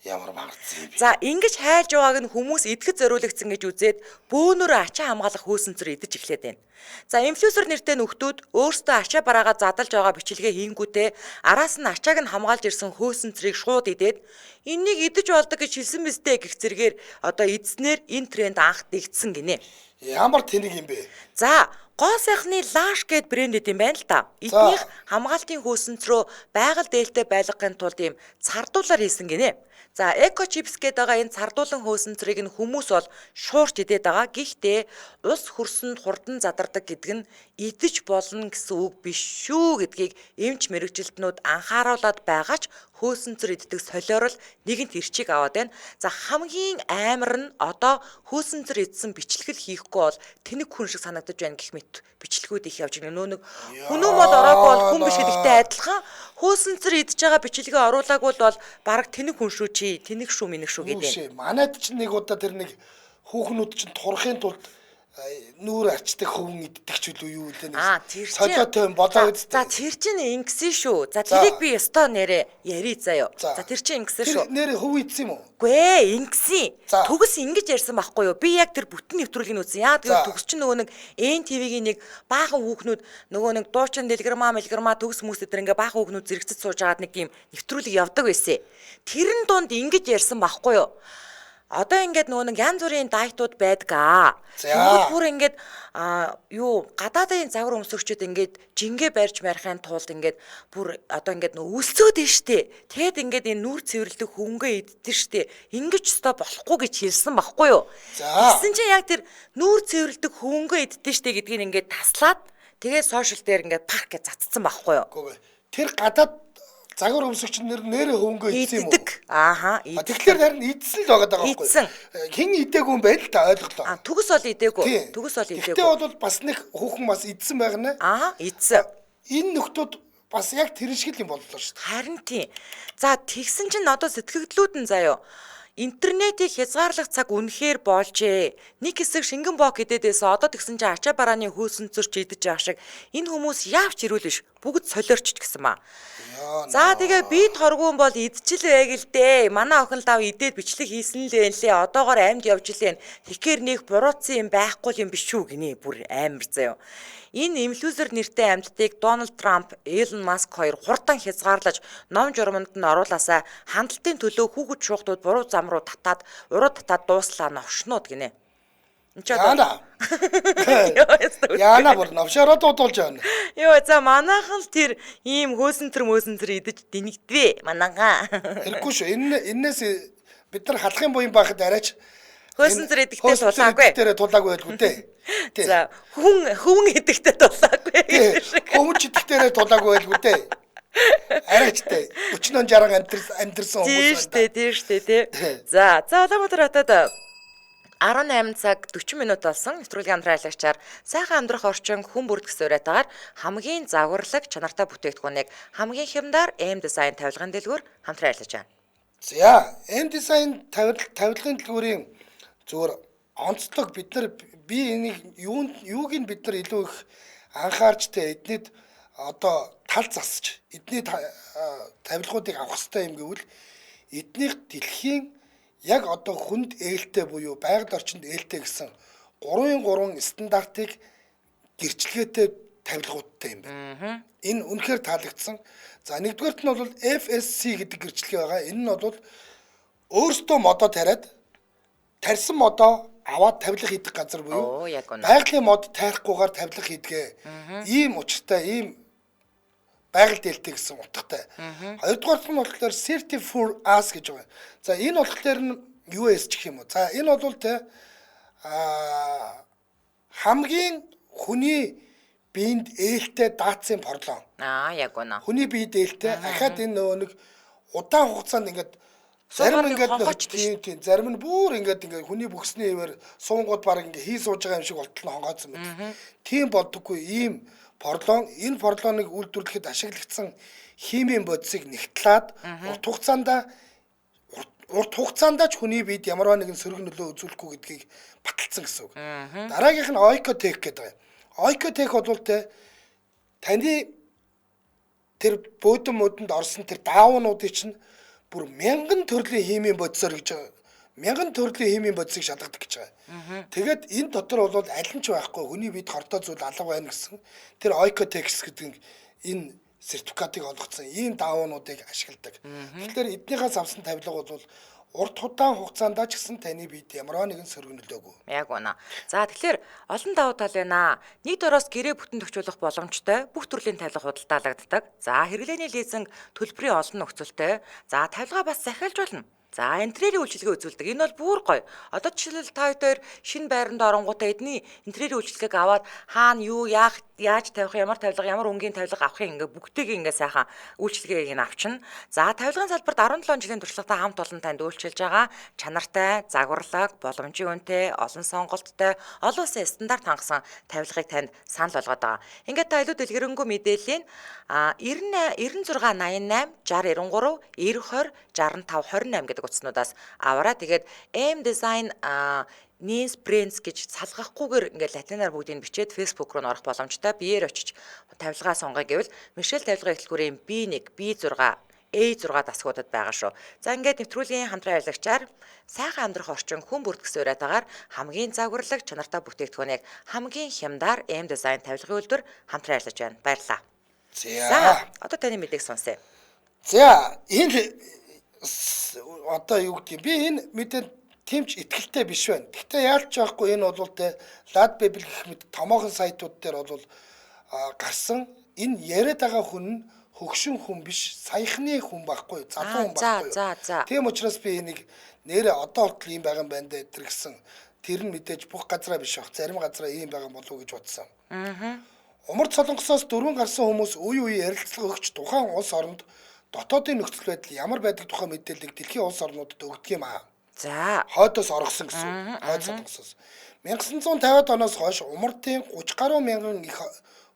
[SPEAKER 2] Ямар магадгүй.
[SPEAKER 1] За ингэж хайлж байгааг нь хүмүүс идэхэд зориулагдсан гэж үзээд бөөнөрөө ачаа хамгаалах хөөсөнцөр идэж эхлэв байна. За инфлюенсер нэртэй нөхдүүд өөрсдөө ачаа бараагаа задлж байгаа бичлэгээ хийнгүүтээ араас нь ачааг нь хамгаалж ирсэн хөөсөнцрийг шууд идээд энэнийг идэж болдог гэж хэлсэн мэстэй гэх зэрэгээр одоо эдснэр энэ тренд анх дэгдсэн гинэ.
[SPEAKER 2] Ямар тэнэг юм бэ?
[SPEAKER 1] За гоо сайхны Lush гэд брэнд юм байна л да. Эднийх хамгаалтын хөөсөнцрөө байгаль дээлтэй байлгахын тулд ийм цардуулаар хийсэн гинэ. За эко чипс гэдэг байгаа энэ цардуулан хөөсөн цэрийг нь хүмүүс бол шуурч идээд байгаа. Гэхдээ ус хөрсөнд хурдан задардаг гэдэг нь идэж болно гэсэн үг биш шүү гэдгийг эмч мэрэгжилтнүүд анхааруулад байгаа ч хөөсөн цэр иддэг солиорол нэгэнт ирчиг аваад байна. За хамгийн амар нь одоо хөөсөн цэр идсэн бичлэгэл хийхгүй бол тэнэг хүн шиг санагдаж байна гэх мэт бичлэгүүд их явж байна. Нөө нэг хүнөө мод ороогүй бол хүн биш гэдэгтэй адилхан хөөсөн цэр идж байгаа бичлэгээ оруулаагүй бол баг тэнэг хүн шүү чи тэнэг шүү минэг шүү гэдэг.
[SPEAKER 2] Манайд ч нэг удаа тэр нэг хүүхнүүд чинь турахын тулд нүүр арчдаг хөвөн иддэг ч үлээ юу лээ нэг солиотой болоо үстэ.
[SPEAKER 1] За тэр чинь ингэсэн шүү. За тэрийг би өстой нэрэ яри заяо. За тэр чинь ингэсэн шүү.
[SPEAKER 2] Нэрэ хөв идсэн юм уу?
[SPEAKER 1] Үгүй ээ ингэсэн. Төгс ингэж ярьсан байхгүй юу? Би яг тэр бүтэн нэвтрүүлгийг үзсэн. Яа тэгэхээр төгс чинь нөгөө нэг НТV-гийн нэг баахан хүүхнүүд нөгөө нэг дуучин дэлгэрмаа төгс хүмүүс өдр ингээ баахан хүүхнүүд зэрэгцэж сууж агаад нэг юм нэвтрүүлэг явдаг байсан. Тэрэн донд ингэж ярьсан байхгүй юу? Одоо ингээд нөгөө нэг янз бүрийн дайтууд байдаг. Тэгвэл бүр ингээд гадаадын загвар өмсөгчд ингээд жингээ барьж марихын тулд ингээд бүр одоо ингээд нөгөө өлсөөд нь штэ. Тэгэд ингээд энэ нүүр цэвэрлдэг хөнгөө иддэн штэ. Ингэж өстой болохгүй гэж хэлсэн байхгүй юу? Тэгсэн чинь яг тэр нүүр цэвэрлдэг хөнгөө иддэн штэ гэдгийг ингээд таслаад тэгээд сошиал дээр ингээд парк гэж цацсан байхгүй юу?
[SPEAKER 2] Тэр гадаад загвар өмсөгч нэрээ хөнгөө идсэн юм уу?
[SPEAKER 1] Ааха.
[SPEAKER 2] Тэгэхээр харин идсэн л байгаа байхгүй юу? Хин идээгүй юм байл та ойлголоо.
[SPEAKER 1] Төгс бол идээгүй.
[SPEAKER 2] Гэхдээ бол бас нэг хүүхэн бас идсэн байна.
[SPEAKER 1] Идсэн.
[SPEAKER 2] Энэ нөхдүүд бас яг тэр шиг юм боллоо шүү дээ.
[SPEAKER 1] Харин тийм. За тэгсэн чинь одоо сэтгэгдлүүд нь заяо. Интернетийг хязгаарлах цаг үнэхээр боолжээ. Нэг хэсэг шингэн бок идэдээс одоо тэгсэн чинь ачаа барааны хөөсөн цэрч идэж байгаа шиг энэ хүмүүс яавч ирүүл биш. Бүгд солиорч гэсэн маа. За тэгээ би торгуун бол идчихэл байг л дээ. Манай охин лав идээд бичлэг хийсэн л байна лээ. Одоогоор амьд явж лээ. Тэгэхээр нэг буруутсан юм байхгүй юм биш шүү гинэ. Бүр амар заяо. Энэ инфлюенсер нэртэй амьтдыг Дональд Трамп, Элон Маск хоёр хурдан хязгаарлаж ном журамд нь оруулаасаа хандлтын төлөө хүүхэд шуугтууд буруу зам руу татаад уруу татаад дууслаа новшнууд гинэ.
[SPEAKER 2] Яана бүр новшороо дуудуулж байна.
[SPEAKER 1] Йоо за манайхан л тэр ийм хөөсөн тэр идэж дэнэгдвэ манангаа.
[SPEAKER 2] Хэрэггүй шүү. Энээс бид нар халахын буян байхад арайч
[SPEAKER 1] хөөсөн тэр идэхтэй тулаагүй.
[SPEAKER 2] Тэр тулаагүй байлгүй дээ.
[SPEAKER 1] За хүн идэхтэй тулаагүй.
[SPEAKER 2] Хүн ч идэхтэй тулаагүй байлгүй дээ. Арайчтай 40 60 амьдрсан хүмүүс
[SPEAKER 1] байна. Тийм шүү дээ тий. За Улаанбаатар хотод 18 цаг 40 минут болсон. Нэвтрүүлгийн хамтраалагчаар сайхан амьдрах орчин хүн бүрдэх суурьтайгаар хамгийн загварлаг чанартай бүтээгдэхүүнийг хамгийн хямдар M design тавилгын дэлгүүр хамтран ажиллаж байна.
[SPEAKER 2] За, M design тавилгын дэлгүүрийн зүгээр онцлог бид нар энийг юуг нь бид нар илүү их анхаарч эднийд одоо тал засч эдний тавилгуудыг авах хэрэгтэй юм гэвэл эднийх дэлхийн яг одоо хүнд ээлтэй буюу байгаль орчинд ээлтэй гэсэн 3 стандартыг гэрчлэгээтэй тавилгуудтай юм байна. Энэ үнэхээр таалагдсан. За нэгдүгээрт нь бол FSC гэдэг гэрчлэгээ байгаа. Энэ нь бол өөрсдөө модоо тариад тарьсан модоо аваад тавилга хийдэг газар буюу байгалийн мод тайрахгүйгээр тавилга хийдгээ. Ийм учиртай, ийм байгаль дээлтэй гэсэн утгатай. Хоёрдугаарт нь болохоор Certificate for Us гэж байгаа. За энэ болохоор нь US гэх юм уу. За энэ бол хамгийн хүний биед ээлтэй даацын порлон.
[SPEAKER 1] Яг үнэ.
[SPEAKER 2] Хүний биед ээлтэй ахаад энэ нөгөө нэг удаан хугацаанд ингээд зарим ингээд зарим нь бүр ингээд хүний бүхсний ивэр суунгууд баг ингээд хий сууж байгаа юм шиг болтол хонгооцсон мэт. Тийм болдоггүй ийм порлон энэ порлоныг үйлдвэрлэхэд ашиглагдсан химийн бодисыг нэгтлээд урт хугацаанд ч хүний биед ямар нэгэн сөрөг нөлөө үзүүлэхгүй гэдгийг баталсан гэсэн үг. Дараагийнх нь Oikotech гэдэг. Oikotech бол таны тэр бөөдөн мөдөнд орсон тэр даавнуудыг чинь бүр мянган төрлийн химийн бодисоор гэж 1000 төрлийн химийн бодисыг шалгадаг гэж байгаа. Тэгээд энэ дотор бол аль нь ч байхгүй хүний биед хортой зүйл алга байна гэсэн тэр Oikotech гэдэг энэ сертификатыг олгоцсон ийм даавнуудыг ашигладаг. Тэгэхээр эднийхээс авсан тавилга бол урт удаан хугацаанд ч гэсэн таны биед ямар нэгэн сөрөг нөлөөгүй.
[SPEAKER 1] Яг үнэ. За тэгэхээр олон давуу тал байна. Нэг дороос гэрээ бүтэн төвчүүлэх боломжтой бүх төрлийн тавилга худалдаалагддаг. За хэрэглээний лизинг төлбөрийн олон нөхцөлтэй. За тавилгаа бас захиалж болно. За интерьерийн үйлчилгээ үзүүлдэг. Энэ бол бүр гоё. Одоо жишээлбэл та хоёр шинэ байранд оронгуудаа эдний интерьерийн үйлчилгээг аваад хаана юу яаж тавих, ямар тавилга, ямар өнгийн тавилга авахын ингээ бүгдийг ингээ сайхан үйлчилгээг нь авчна. За тавилгын салбарт 17 жилийн туршлагатай хамт олон танд үйлчилж байгаа чанартай, загварлаг, боломжийн үнэтэй, олон сонголттой, олон улсын стандарт хангасан тавилгыг танд санал болгоод байгаа. Ингээд та илүү дэлгэрэнгүй мэдээллийн 96 88 60 93 90 20 65 28 гэдэг утаснуудаас аваараа. Тэгээд M Design Nins Brands гэж салгахгүйгээр ингээд латинаар бүгдийг бичээд Facebook руу орох боломжтой. Биеэр очиж тавилгаа сонгоё гэвэл Мишель тавилгын эхлэлгүүрийн B1, B6, A6 дасгуудад байгаа шүү. За ингээд нэвтрүүлгийн хамтран ажиллагчаар сайхан амьдрах орчин хүн бүртгэсэн уриатаагаар хамгийн загварлаг чанартай бүтээгдэхүүнийг хамгийн хямдаар M Design тавилгын үйлдвэр хамтран ажиллаж байна. Баярлалаа. За одоо таны мэдээг сонсъё.
[SPEAKER 2] За энэ одоо юу гэдгийг би энэ мэдээ тэмч ихтэй биш байна. Гэхдээ яалч яахгүй энэ бол тэ Ladbabel гэх мэт томоохон сайтууд дээр бол гарсан энэ яриад байгаа хүн нь хөгшин хүн биш, саяхны хүн байхгүй, залуу хүн байхгүй.
[SPEAKER 1] За.
[SPEAKER 2] Тийм учраас би энийг нэрээ одоо болтол ийм байгаа юм байна дээр гэсэн тэр нь мэдээж бүх газараа биш баг. Зарим газараа ийм байгаа болов уу гэж бодсон. Умард Солонгосоос дөрвөн гарсан хүмүүс үе ярилцлага өгч тухайн улс оронд дотоодын нөхцөл байдал ямар байдаг тухай мэдээллийг дэлхийн улс орнуудад өгдөг юм аа.
[SPEAKER 1] За.
[SPEAKER 2] Хойдоос оргосон гэсэн. Хойд Солонгосоос. 1950-ад оноос хойш умардын 30 гаруй мянган их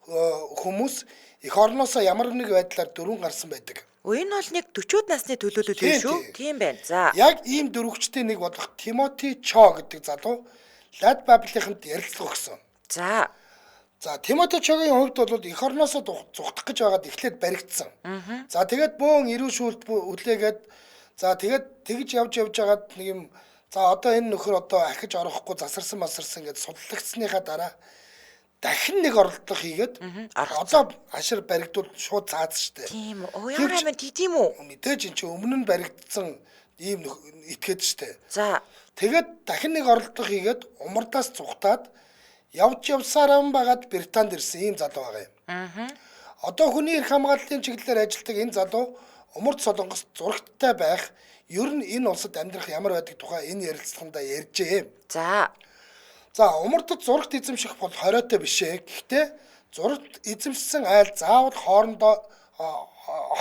[SPEAKER 2] хүмүүс эх орноосоо ямар нэг байдлаар дөрвөн гарсан байдаг.
[SPEAKER 1] Энэ бол нэг 40-од насны төлөөлөл биш үү? Тийм байна. За.
[SPEAKER 2] Яг ийм дөрвөгчтэй нэг болох Тимоти Чо гэдэг залуу Ladbabel-ийнхэнд ярилцлага өгсөн.
[SPEAKER 1] За.
[SPEAKER 2] За Тимоти Чогийн хувьд бол эх орноосоо зүгтах гэж байгаад эхлээд баригдсан. За тэгээд бөөн эрүү шүүлт үлээгээд за тэгээд тэгж явж байгаад нэг юм за одоо энэ нөхөр одоо ахиж орохгүй засарсан ингээд судлагдсныхаа дараа дахин нэг оролдлого хийгээд одоо ашир баригдуул шууд зааз штэ.
[SPEAKER 1] Тийм үү? Ямар амин тийм үү?
[SPEAKER 2] Мэдээж эн чинь өмнө нь баригдсан ийм итгээд штэ.
[SPEAKER 1] За.
[SPEAKER 2] Тэгээд дахин нэг оролдлого хийгээд умардаас зүгтаад явсараа байгаад Британд ирсэн ийм залуу байгаа юм. Одоо хүний эрх хамгааллын чиглэлээр ажилладаг энэ залуу умард Солонгост зурагттай байх, ер нь энэ улсад амьдрах ямар байдаг тухай энэ ярилцлаганда ярьжээ. За умардд зурагт эзэмших бол хориотой биш ээ. Гэхдээ зурагт эзэмшсэн айл заавал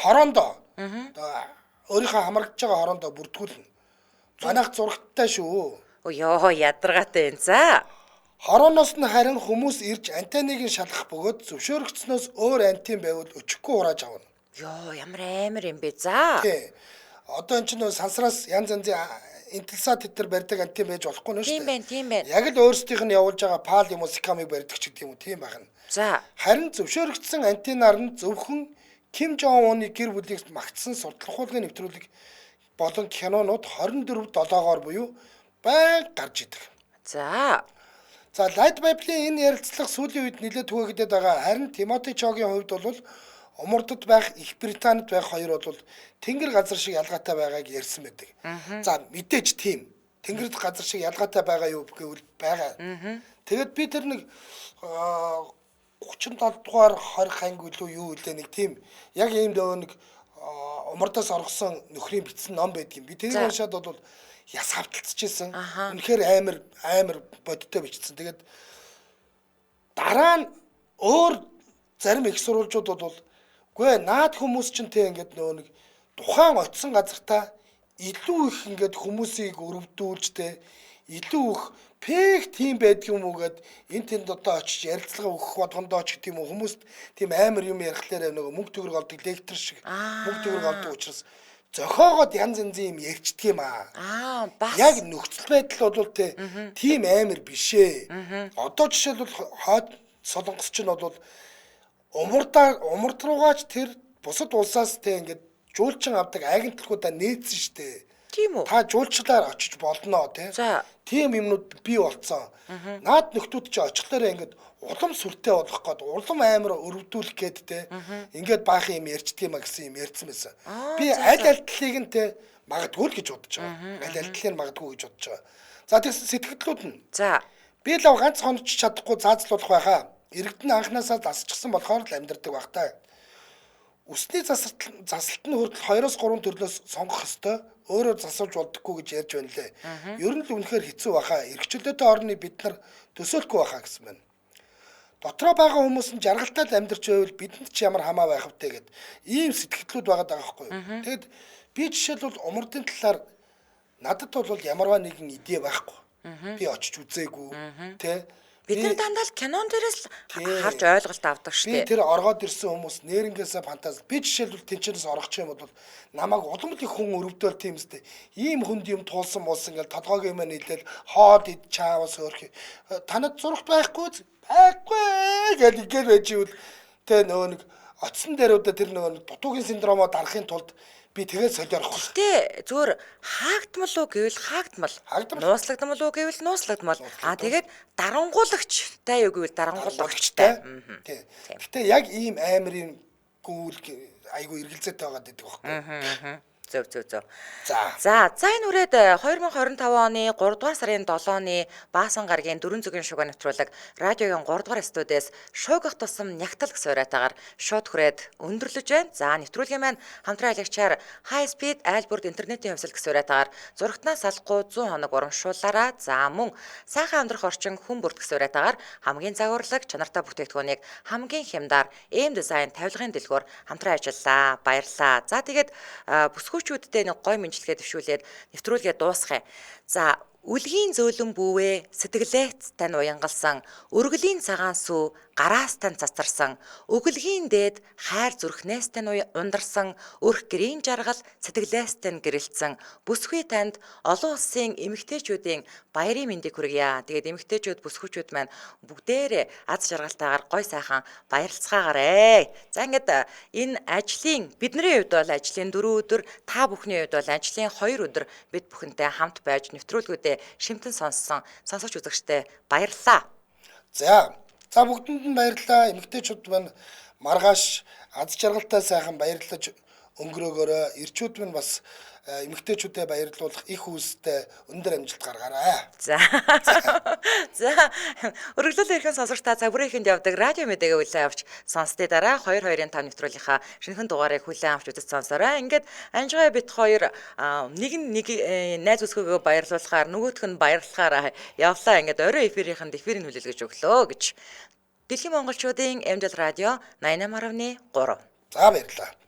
[SPEAKER 2] хороондоо өөрийнхөө хамрагдж байгаа хороондоо бүртгүүлнэ. Манайх зурагттай шүү.
[SPEAKER 1] Йоо ядаргаатай энэ. За.
[SPEAKER 2] Хорооноос нь харин хүмүүс ирж антенныг нь шалгах бөгөөд зөвшөөрөгдснөөс өөр антен байвал өчгөө хурааж авна.
[SPEAKER 1] Йоо ямар амар юм бэ. За.
[SPEAKER 2] Тий. Одоо энэ чинь сансраас янз янзын Intelsat тэтэр барьдаг антен байж болохгүй нэ шүү
[SPEAKER 1] дээ. Тийм байна.
[SPEAKER 2] Яг л өөрсдийнх нь явуулж байгаа PAL юм уу Sicam-ыг барьдаг ч гэдэг юм уу тийм байна.
[SPEAKER 1] За.
[SPEAKER 2] Харин зөвшөөрөгдсөн антенаар нь зөвхөн Ким Жон Уны гэр бүлийг магтсан сурталчилгын нэвтрүүлэг болон кинонууд 24/7-оор буюу байнга гарч идэг.
[SPEAKER 1] За.
[SPEAKER 2] За Ladbabel-ийн энэ ярилцлага сүүлийн үед нэлээд түгээгдээд байгаа. Харин Тимоти Чогийн хувьд бол умардд байх, Их Британид байх хоёр бол тэнгэр газар шиг ялгаатай байгааг ярьсан байдаг. За мэдээж тийм. Тэнгэр газар шиг ялгаатай байгаа юу гэвэл байгаа. Тэгээд би тэр нэг 37 дугаар 20 ханг үлээ юу үлээ нэг тийм яг ийм дэв нэг умардаас оргосон нөхрийн бичсэн ном байдгийн. Би тэрийг уншаад бол яс хавталцчихсэн. Үнэхээр амар бодиттой бичсэн. Тэгээд дараа нь өөр зарим их сурвалжууд бол үгүй наад хүмүүс ч тэ ингээд нөгөө нэг тухайн очисон газартаа илүү их ингээд хүмүүсийг өрөвдүүлж тэ илүү их пэх тийм байдаг юм уу гэд энэ тэнд одоо очиж ярилцлага өгөх болгондоо ч гэдэм үү хүмүүст тийм амар юм ярихлаараа нөгөө мөнгө төгрөг олдог лектор шиг мөнгө төгрөг олдог учраас зохиогоод янз янзын юм ярьчдаг юм аа.
[SPEAKER 1] Бас
[SPEAKER 2] яг нөхцөл байдал бол тийм амар биш ээ. Одоо жишээлбэл хойд Солонгос ч нь бол умард руугаач тэр бусад улсаас тэ ингээд жуулчин авдаг агентлагуудаа нээсэн штэ.
[SPEAKER 1] Тийм үү?
[SPEAKER 2] Та жуулчлаар очиж болно тэ. Тийм юмнууд бий болцсон. Наад нөхдүүд чи очихлаараа ингээд улам сүртэй болох гээд улам амар өрөвдүүлэх гээд тэ. Ингээд баахан юм ярьчдаг юм а гэсэн юм ярьсан байсан. Би аль альтлыг нь тэ магадгүй л гэж бодож байгаа. Аль альтлыг магадгүй гэж бодож байгаа. За тэгсэн сэтгэлдлүүд нь.
[SPEAKER 1] За.
[SPEAKER 2] Би л ганц хонож чадахгүй заазлуулах байхаа. Иргэдэн анханасаа засчихсан болохоор л амьдардаг байх та. Үсний засалт нь хүртэл 2-3 төрлөөс сонгох ёстой. өөрөө засуулж болдоггүй гэж ярьж байна лээ. Ер нь л үнэхээр хэцүү баха. Эрхчлөөтэй орны бид нар төсөөлөхгүй баха гэсэн байна. Дотроо байгаа хүмүүс нь жаргалтай л амьдарч байвал бидэнд ч ямар хамаа байх втэ гэд ийм сэтгэлдлүүд байгаа даа байхгүй юу. Тэгэд би жишээлбэл умардын талаар надад бол ямарваа нэгэн идея байхгүй. Би очиж үзээгүй тэ.
[SPEAKER 1] Бид нар дандаа л кинон дээрээс харж ойлголт авдаг шүү
[SPEAKER 2] Би
[SPEAKER 1] дээ.
[SPEAKER 2] тэр оргоод ирсэн хүмүүс нэрнгээсээ фантаз. Би жишээлбэл тэнчэнээс орох юм бол намайг улам их хүн өрөвдөөл тийм үстэй. Ийм хүнд юм туулсан болсон гэж толгойг юм нийлээл хоод ид чаавас өөрх. Танад зурагт байхгүй гэж игээл байж ивэл тэ нөгөө нэг оцсон дээрүүдэ тэр нөгөө дутуугийн синдромоо дарахын тулд би тэгээд солиорох.
[SPEAKER 1] Гэтэ зүгээр хаагдмал уу гэвэл хаагдмал. Нууцлагдмал уу гэвэл нууцлагдмал. Тэгээд дарангуулагчтай юу гэвэл дарангуулагчтай.
[SPEAKER 2] Тий. Гэтэ яг ийм аамрын гүйл айгу эргэлзээтэй байгаа гэдэг байхгүй.
[SPEAKER 1] Зөв.
[SPEAKER 2] За.
[SPEAKER 1] За энэ үрээд 2025 оны 3 дугаар сарын 7-ны Баасан гарагийн 4 зүгийн шугаа нэвтрүүлэг радиогийн 3 дугаар студиэс шуугах тусам нягтал гэсэн уриатаагаар шууд хүрээд өндөрлөж байна. За нэвтрүүлгийн маань хамтран аялагчаар High Speed айлбурд интернетийн хувьсэл гэсэн уриатаагаар зурагтнаас салахгүй 100 хоног урамшуулаарай. За мөн сайхан амьдрах орчин хүн бүрт гэсэн уриатаагаар хамгийн загварлаг чанартай бүтээгдэхүүнийг хамгийн хямдар эм дизайн тавилгын дэлгүүр хамтран ажиллаа. Баярлалаа. За тэгээд бүсгүүчүүдтэй нэг гой мэдлэгээ төвшүүлээд нэвтрүүлгээ дуусгая. За үлгийн зөөлөн бүүвэ сэтгэлээт тань уянгалсан өргөлийн цагаан сүү гараас тань цацарсан өглөгийн дээд хайр зүрхнээс тань ундарсан өрх гэрийн жаргал сэтгэлээс тань гэрэлтсэн бүсгүй танд олон улсын эмэгтэйчүүдийн баярын мэндийг хүргье. Тэгээд эмэгтэйчүүд бүсгүүчүүд маань бүгдээрээ аз жаргалтайгаар гой сайхан баярлцгаагаарэ. За ингээд энэ ажлын бидний хувьд бол ажлын 4 өдөр, та бүхний хувьд бол ажлын 2 өдөр бид бүхэнтэй хамт байж нэвтрүүлгүүдээ шимтэн сонссон сонсогч үзэгчтэй баярлалаа.
[SPEAKER 2] За бүгдэнд нь баярлалаа. Эмэгтэйчүүд маань маргааш аз жаргалтай сайхан баярлаж өнгөрөөгөөрөө ирчүүд минь бас эмэгтэйчүүдэд баярлуулах их үүстэй өндөр амжилт гаргаарай.
[SPEAKER 1] За өргөлөөл ирхэн сонсогч та цагбрээхэнд явдаг радио мэдээгээ хүлээн авч сонсдээ дараа 2-2-ын 5 нэвтрүүлгийнхаа шинэхэн дугаарыг хүлээн авч үзэж сонсоорой. Ингээд анжгаа бит хоёр нэг найз өсгөөгөө баярлуулахаар нөгөөх нь баярлахаар явлаа. Ингээд орой эфирийн хүлээлгэж өглөө гэж Дэлхийн монголчуудын MDL радио 88.3.
[SPEAKER 2] За баярлалаа.